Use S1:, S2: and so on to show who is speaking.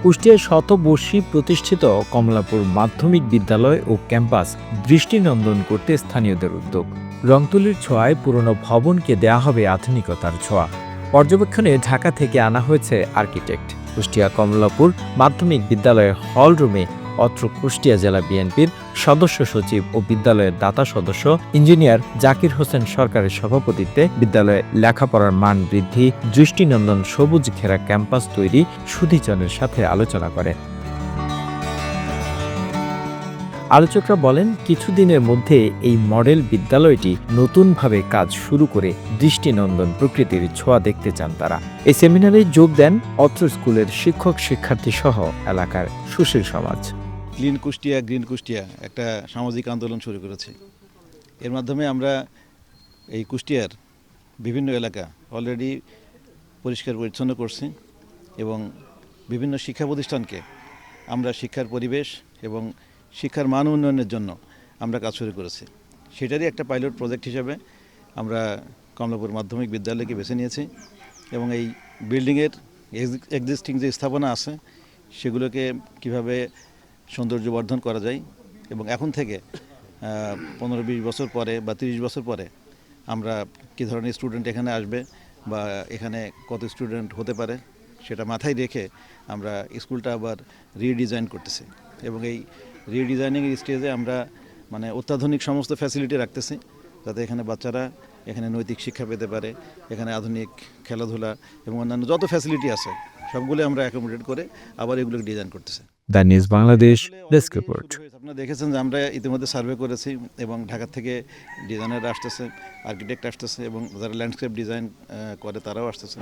S1: কুষ্টিয়ায় শতবর্ষী প্রতিষ্ঠিত কমলাপুর মাধ্যমিক বিদ্যালয় ও ক্যাম্পাস দৃষ্টিনন্দন করতে স্থানীয়দের উদ্যোগ। রংতুলির ছোঁয়ায় পুরনো ভবনকে দেয়া হবে আধুনিকতার ছোঁয়া। পর্যবেক্ষণে ঢাকা থেকে আনা হয়েছে আর্কিটেক্ট। কুষ্টিয়া কমলাপুর মাধ্যমিক বিদ্যালয়ের হল রুমে অত্র কুষ্টিয়া জেলা বিএনপির সদস্য সচিব ও বিদ্যালয়ের দাতা সদস্য ইঞ্জিনিয়ার জাকির হোসেন সরকারের সভাপতিত্বে বিদ্যালয়ে লেখাপড়ার মান বৃদ্ধি, দৃষ্টিনন্দন সবুজ ঘেরা ক্যাম্পাস তৈরি সুধীজনের সাথে আলোচনা করেন। আলোচকরা বলেন, কিছুদিনের মধ্যে এই মডেল বিদ্যালয়টি নতুনভাবে কাজ শুরু করে দৃষ্টিনন্দন প্রকৃতির ছোঁয়া দেখতে চান তারা। এই সেমিনারে যোগ দেন অত্র স্কুলের শিক্ষক শিক্ষার্থী সহ এলাকার সুশীল সমাজ।
S2: ক্লিন কুষ্টিয়া, গ্রিন কুষ্টিয়া একটা সামাজিক আন্দোলন শুরু করেছে। এর মাধ্যমে আমরা এই কুষ্টিয়ার বিভিন্ন এলাকা অলরেডি পরিষ্কার পরিচ্ছন্ন করছি এবং বিভিন্ন শিক্ষা প্রতিষ্ঠানকে আমরা শিক্ষার পরিবেশ এবং শিক্ষার মান উন্নয়নের জন্য আমরা কাজ শুরু করেছি। সেটারই একটা পাইলট প্রজেক্ট হিসেবে আমরা কমলাপুর মাধ্যমিক বিদ্যালয়কে বেছে নিয়েছি এবং এই বিল্ডিংয়ের এক্সিস্টিং যে স্থাপনা আছে সেগুলোকে কিভাবে সৌন্দর্যবর্ধন করা যায় এবং এখন থেকে 15-20 বছর পরে বা 30 বছর পরে আমরা কী ধরনের স্টুডেন্ট এখানে আসবে বা এখানে কত স্টুডেন্ট হতে পারে সেটা মাথায় রেখে আমরা স্কুলটা আবার রিডিজাইন করতেছি এবং এই রিডিজাইনিংয়ের স্টেজে আমরা মানে অত্যাধুনিক সমস্ত ফ্যাসিলিটি রাখতেছি যাতে এখানে বাচ্চারা এখানে নৈতিক শিক্ষা পেতে পারে, এখানে আধুনিক খেলাধুলা এবং অন্যান্য যত ফ্যাসিলিটি আছে সবগুলো আমরা অ্যাকোমোডেট করে আবার এগুলোকে ডিজাইন করতেছি।
S1: The news Bangladesh desk report.
S2: আপনারা দেখেছেন যে আমরা ইতিমধ্যে সার্ভে করেছি এবং ঢাকা থেকে ডিজাইনার আসতেছে, আর্কিটেক্ট আসতেছে এবং যারা ল্যান্ডস্কেপ ডিজাইন করে তারাও আসতেছে।